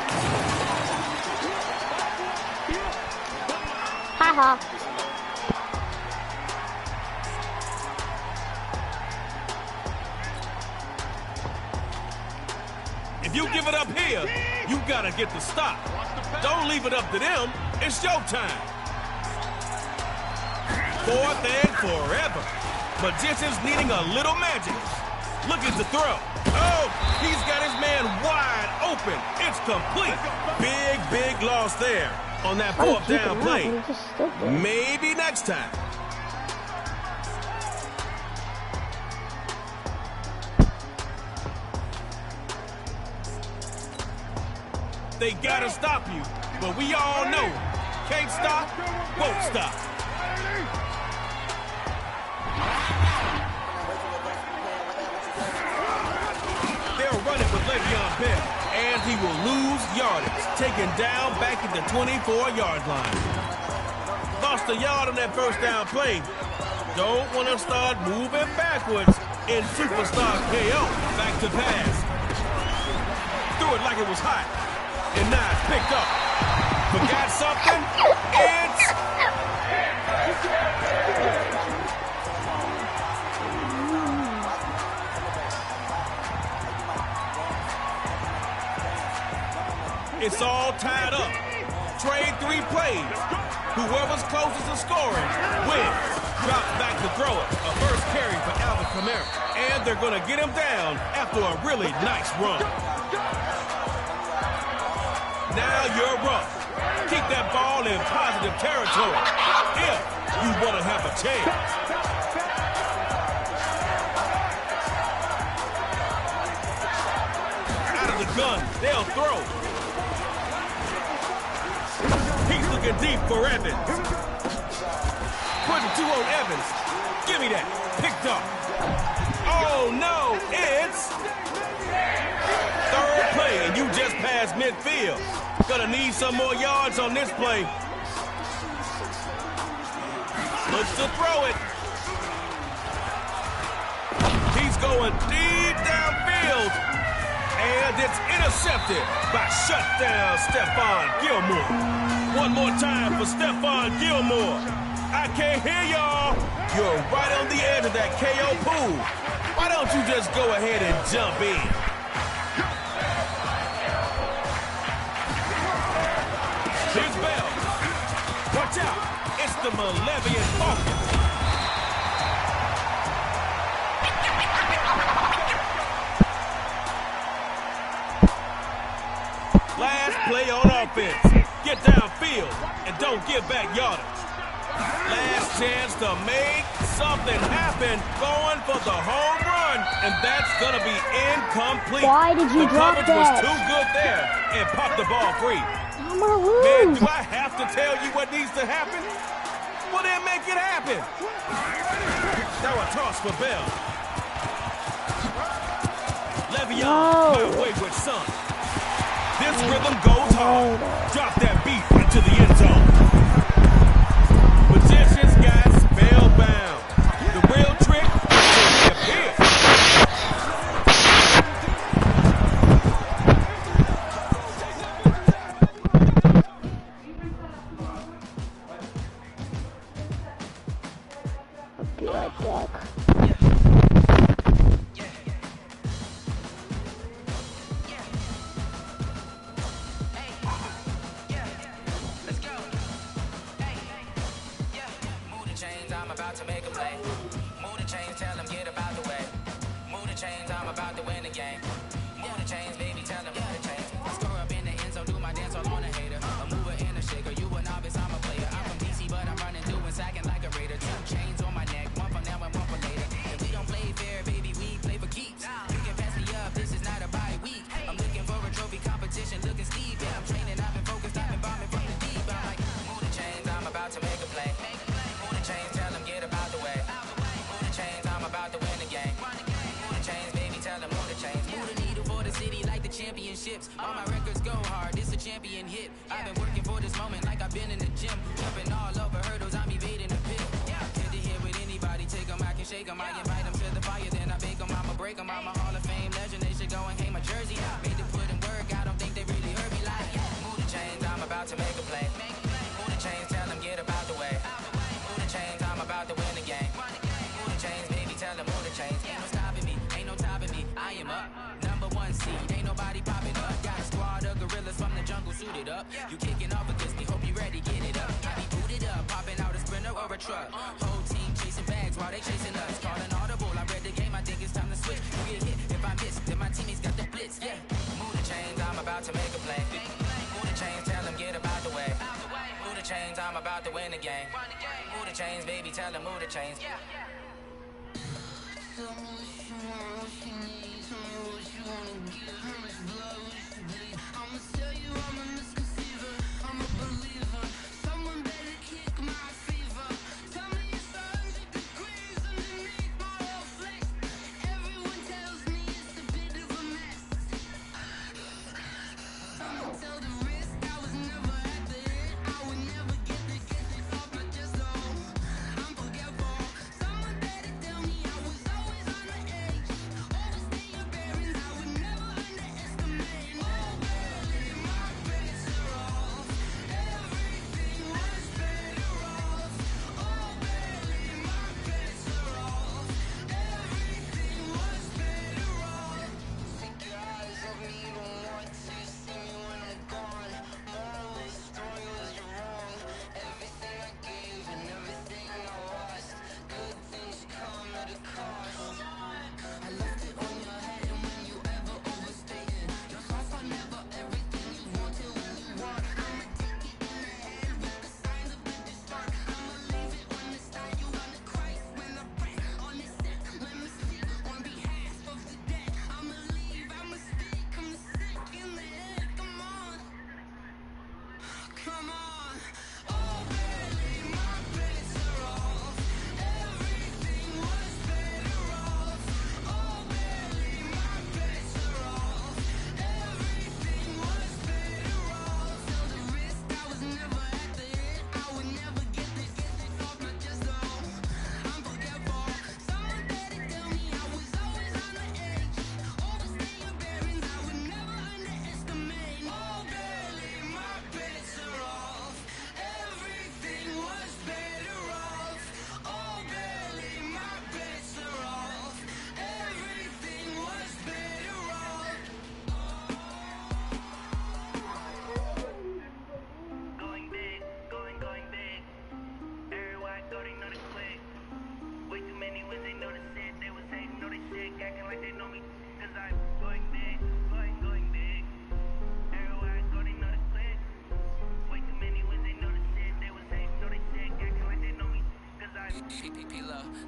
Haha. If you give it up here, you gotta get the stop. Don't leave it up to them. It's your time. Fourth and forever. Magician's needing a little magic. Looking to throw. Oh, he's got his man wide open. It's complete. Big loss there on that fourth down play. Maybe next time. They gotta stop you, but we all know can't stop, won't stop. They'll run it with Le'Veon Bell, and he will lose yardage, taken down back at the 24-yard line. Lost a yard on that first down play. Don't want to start moving backwards in superstar KO. Back to pass. Threw it like it was hot. And now it's picked up. Forgot something? It's all tied up. Trade 3 plays. Whoever's closest to scoring wins. Drops back to throw it. A first carry for Alvin Kamara. And they're going to get him down after a really nice run. Now you're rough. Keep that ball in positive territory if you want to have a chance. Out of the gun, they'll throw. He's looking deep for Evans. Putting 2 on Evans. Give me that. Picked up. Oh, no. It's third play, and you just passed midfield. Gonna need some more yards on this play. Looks to throw it. He's going deep downfield. And it's intercepted by shutdown Stephon Gilmore. One more time for Stephon Gilmore. I can't hear y'all. You're right on the edge of that KO pool. Why don't you just go ahead and jump in? Here's Bell. Watch out. It's the Malevolent Falcon. Last play on offense. Get downfield and don't give back yardage. Last chance to make something happen. Going for the home run. And that's going to be incomplete. Why did you drop that? The coverage was too good there and popped the ball free. I'm gonna lose. Man, do I have to tell you what needs to happen? Well, then make it happen. Now a toss for Bell. Davion, my wayward son. This rhythm goes hard. Drop that beat into the end zone. Magicians got spellbound. The real trick is to reappear. I'll be right back. I'm about to make a play. Move the chains, tell them get about the way. Move the chains, I'm about to win the game. Move the chains, baby, tell them move the chains. Score up in the end zone, do my dance all on a hater. A mover and a shaker, you a novice, I'm a player. I'm from DC, but I'm running through and sacking like a raider. 2 chains on my neck, one for now and one for later. And we don't play fair, baby, we play for keeps. You can pass me up, this is not a bye week. I'm looking for a trophy competition, looking steep. Yeah, I'm training, I've been focused, I've been bombing from the deep. I'm like, move the chains, I'm about to make a play. Move the chains, tell them get about the way. Move the chains, I'm about to win the game. Move the chains, baby, tell them move the chains. Move the needle for the city like the championships. All my records go hard, this a champion hit. I've been working for this moment like I've been in the gym. Jumping all over hurdles, I'm evading the pit. Good to hear with anybody, take them, I can shake them. I invite them to the fire, then I bake them. I'ma break them, I'm a Hall of Fame legend. They should go and hang my jersey. Made them put in work, I don't think they really heard me like. Move the chains, I'm about to make a play. Move the chains, tell them get about the way. Move the chains, I'm about to win the game. Move the chains, baby, tell them move the chains. Ain't no stopping me, ain't no topping me. I am up, #1 seed, ain't nobody popping up. Got a squad of gorillas from the jungle suited up. You kicking off against me, hope you ready, get it up. I be booted up, popping out a sprinter or a truck. Whole team chasing bags while they chasing us. Calling audible, I read the game, I think it's time to switch. You get hit, if I miss, then my teammates got the blitz, yeah. Move the chains, I'm about to make a play. Move the chains, tell them get about the way. Move the chains, I'm about to win the game. Move the chains, baby, tell them move the chains.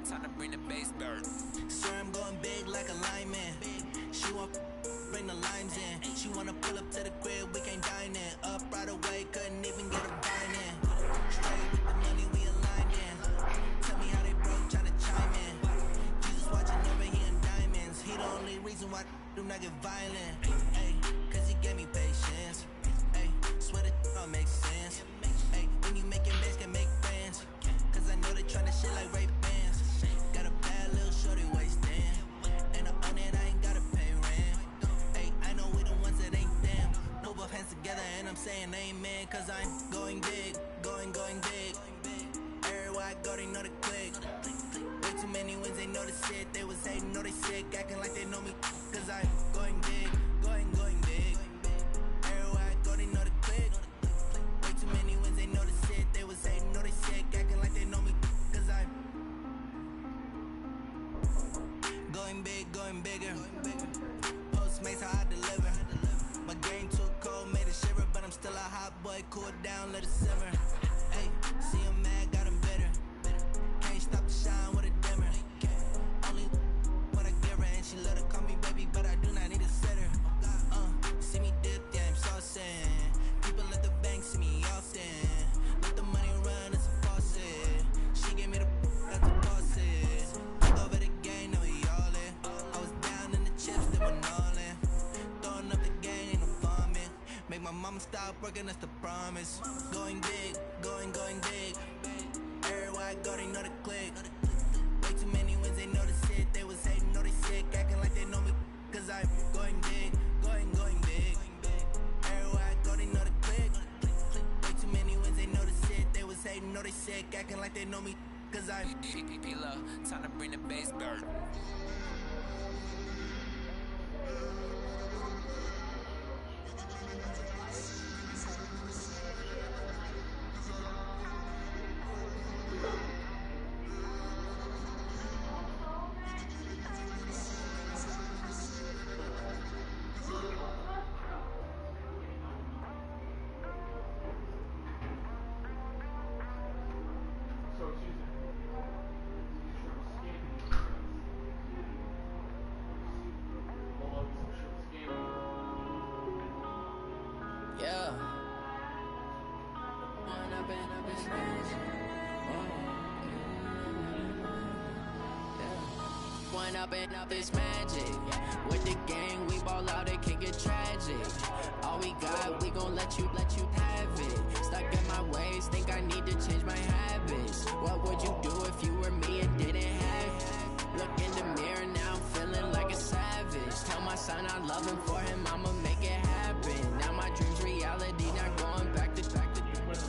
Time to bring the bass dirt. Swear I'm going big like a lineman. She want bring the lines in. She wanna pull up to the crib, we can't dine in. Up right away, couldn't even get a dine in. Straight with the money, we aligned in. Tell me how they broke, tryna chime in. Jesus watching over here in diamonds. He the only reason why do not get violent. Ay, cause he gave me patience. Ay, swear that all makes sense. Ay, when you making bands, can make friends. Cause I know they tryna shit like Ray Bans. Got a bad little shorty wasting. And on it, I ain't gotta pay rent. Ay, I know we the ones that ain't them. Move both hands together and I'm saying amen. Cause I'm going big, going big. Everywhere I go, they know the click. Way too many wins, they know the shit. They was hating, know they sick, acting like they know me. Cause I'm going big, going big. Everywhere I go, they know the click. Way too many wins, they know the shit. They was hating, know they sick, acting like they know me. Cause I'm going big, going bigger. Postmates, how I deliver. My game too cold, made a shiver, but I'm still a hot boy. Cool it down, let it simmer. Hey, see him mad, got him bitter. Can't stop the shine with a dimmer. Only what I give her, and she let her call me baby, but I do not need a sitter. See me dip, yeah, I'm saucing. People at the bank see me often. Let the money run, it's a faucet. She gave me the that's a faucet. Took over the game, now we all in. I was down in the chips, they were all in. Throwing up the gang, ain't no vomit. Make my mama stop working, that's the promise. Going big, going big. Everywhere I go, they know the click. Way too many wins, they know the shit. They was hating, know they sick, acting like they know me. Cause I'm going big, going big. Everywhere I go, they know the click. Way too many wins, they know the shit. They was hating, know they sick, acting like they know me. Cause I'm P-Low, time to bring the bass back. Yeah. One up and up is magic. With the gang, we ball out, it can get tragic. All we got, we gon' let you have it. Stuck in my ways, think I need to change my habits. What would you do if you were me and didn't have it? Look in the mirror, now I'm feeling like a savage. Tell my son I love him, for him I'ma make it happen. Now my dream's reality, not going back to.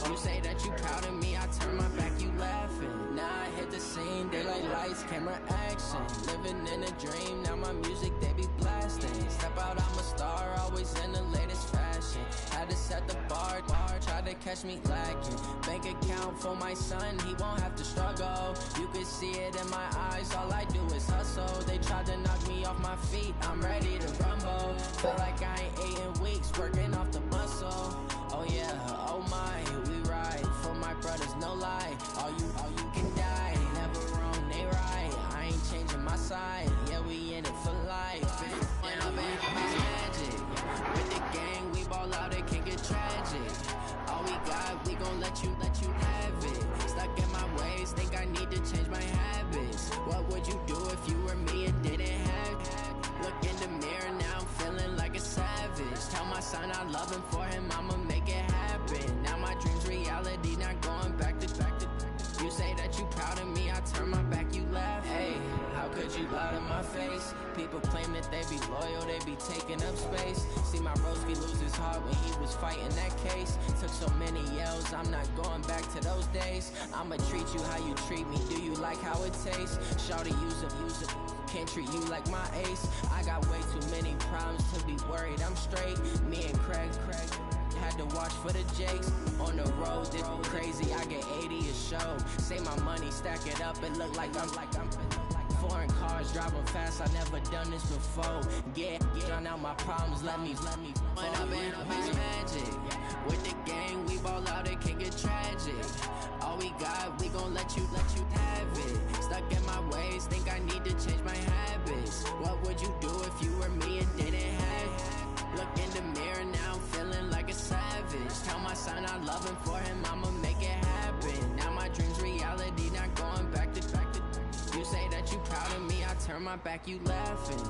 You say that you proud of me, I turn my back, you laughing. Now I hit the scene, daylight lights, camera action. Living in a dream, now my music they be blasting. Step out, I'm a star, always in the latest fashion. Had to set the bar, try to catch me lacking. Bank account for my son, he won't have to struggle. You can see it in my eyes, all I do is hustle. They tried to knock me off my feet, I'm ready to rumble. Feel like I ain't ate in weeks, working off the muscle. Oh yeah, oh my, we ride for my brothers, no lie. All you can die, never wrong, they right. I ain't changing my side, yeah, we in it for life. And I'm in magic. With the gang, we ball out, it can get tragic. All we got, we gon' let you have it. Stuck in my ways, think I need to change my habits. What would you do if you were me and didn't have it? Look in the mirror, now I'm feeling like a savage. Tell my son I love him, for him I'ma make it happen. Now my dream's reality, not going back to. You say that you proud of me, I turn my back, you laugh. Hey, how could you lie to my face? People claim that they be loyal, they be taking up space. See my broski lose his heart when he was fighting that case. Took so many yells, I'm not going back to those days. I'ma treat you how you treat me, do you like how it tastes? Shawty, use it. Can't treat you like my ace. I got way too many problems to be worried, I'm straight. Me and Craig had to watch for the Jakes. On the road, this crazy, I get 80 a show. Say my money, stack it up, it look like I'm foreign cars, driving fast, I never done this before. Get drown out my problems, let me When up and up is magic. With the gang, we ball out, it can get tragic. All we got, we gon' let you have it. Stuck in my ways, think I need to change my habits. What would you do if you were me and didn't have it? Look in the mirror, now I'm feeling like a savage. Tell my son I love him, for him I'ma make it happen. Now my dream's reality, not going back to. You say that you proud of me, I turn my back, you laughing.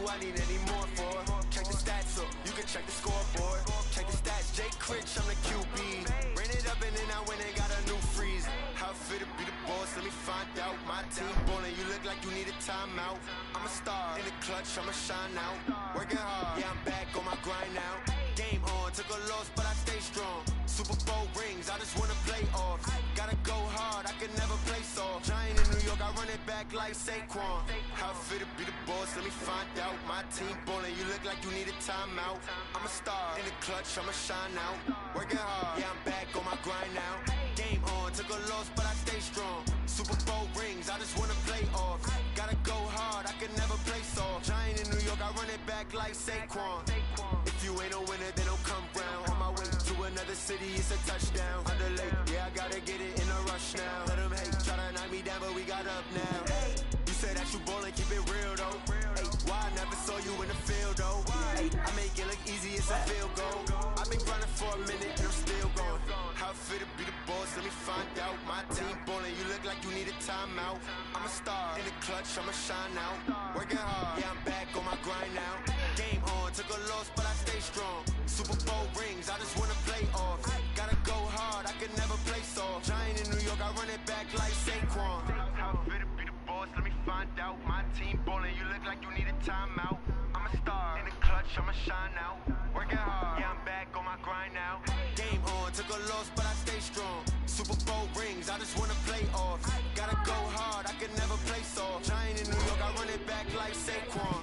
I need any more for? Check the stats up, you can check the scoreboard. Check the stats, Jay Critch, I'm the QB. Ran it up and then I went and got a new freeze. How fit to be the boss, let me find out. My team ballin', you look like you need a timeout. I'm a star, in the clutch, I'ma shine out. Working hard, yeah, I'm back on my grind now. Game on, took a loss, but I stay strong. Super Bowl rings, I just wanna play off. Gotta go hard, I can never play soft. Giant in New York, I run it back like Saquon. How fit to be the boss, let me find out. My team ballin', you look like you need a timeout. I'm a star, in the clutch, I'ma shine out. Working hard, yeah, I'm back on my grind now. Game on, took a loss, but I stay strong. Super Bowl rings, I just wanna play off. Gotta go hard, I can never play soft. Giant in New York, I run it back like Saquon. If you ain't a winner, then don't come round. On my way to another city, it's a touchdown. Underlay, yeah, I gotta get it in a rush now. Let them hate, try to knock me down, but we got up now. You say that you ballin', keep it real though. Hey, why I never saw you in the field though? Hey, I make it look easy, it's a field goal. I've been grinding for a minute and I'm still going. How fit to be the boss, let me find out. My team ballin', you look like you need a timeout. I'm a star, in the clutch, I'ma shine out. Working hard, yeah, I'm back on my grind now. Game on, took a loss, but I stay strong. Super Bowl rings, I just wanna play off. Gotta go hard, I can never play soft. Giant in New York, I run it back like Saquon. How fit to be the boss, let me find out. My team ballin', you look like you need a timeout. I'm a star, in the clutch, I'ma shine out. Working hard, yeah, I'm back on my grind now. Game on, took a loss, but I stay strong. Super Bowl rings, I just wanna play off. Gotta go hard, I can never play soft. Giant in New York, I run it back like Saquon.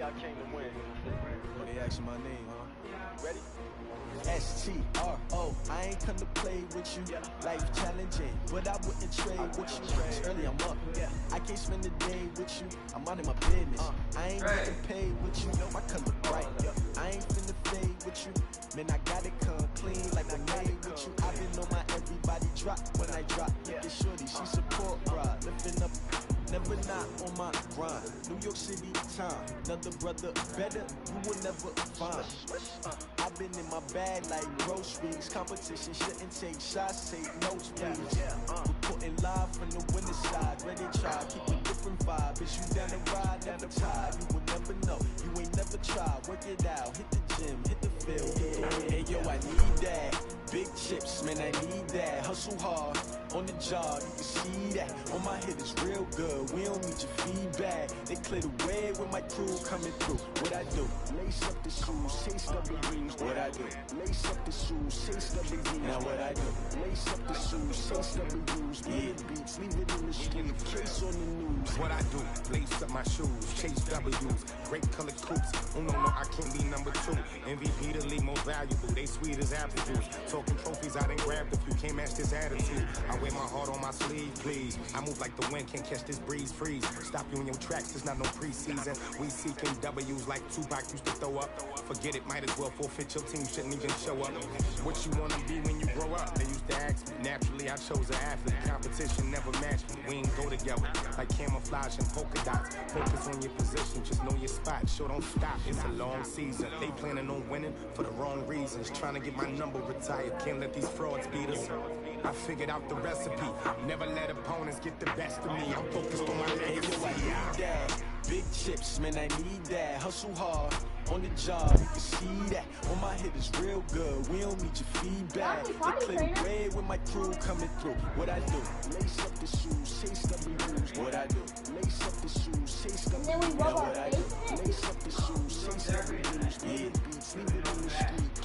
I came to win. Oh, they asking my name, huh? Ready? S-T-R-O, I ain't come to play with you. Life challenging, but I wouldn't trade with you. It's early, I'm up. I can't spend the day with you. I'm out of my business. I ain't getting paid with you. My color bright. I ain't finna fade with you. Man, I got it come clean like I made with you. I've been on my everybody drop when I drop. Look at shorty, she support, bruh. Lifting up, never not on my grind. New York City time, another brother better, you will never find. I've been in my bag like groceries. Competition shouldn't take shots, take notes, please. Reporting live from the winning side. Ready to try, keep a different vibe. Bitch, you down the ride, never tired. You will never know, you ain't never tried. Work it out, hit the gym, hit the field. Hey yo, I need that. Big chips, man, I need that. Hustle hard, on the job, you can see that. On my head is real good, we don't need your feedback. They clear the way with my crew coming through. What I do? Lace up the shoes, chase up the rings. What I do? Lace up the shoes, chase up the rings. Now what I do? Lace up the shoes, chase up the rings. Big beats, leave it in the street, case on the news. What I do? Lace up my shoes, chase W's. Great colored coops. Oh no, no, I can't be number 2. MVP the league most valuable. They sweet as apple juice. Talking trophies, I done grabbed a few. Can't match this attitude. I wear my heart on my sleeve, please. I move like the wind, can't catch this breeze, freeze. Stop you in your tracks, there's not no preseason. We seeking W's like Tupac used to throw up. Forget it, might as well forfeit your team, shouldn't even show up. What you wanna be when you grow up? They used to ask me. Naturally, I chose an athlete. Competition never matched me. We ain't go together like camouflage and polka dots. Focus on your position, just know your spot. Sure, don't stop, it's a long season. They planning on winning for the wrong reasons. Trying to get my number retired, can't let these frauds beat us. I figured out the recipe. Never let opponents get the best of me. I'm focused on my legacy. I need that. Big chips, man, I need that. Hustle hard, on the job, you can see that. On my head is real good, we don't need your feedback. They clear the way with my crew coming through. What I do? Lace up the shoes, chase up the rings. What I do? Lace up the shoes, chase up the rings. What I do? Lace up the shoes, chase up the rings. Big beats, leave it in the street.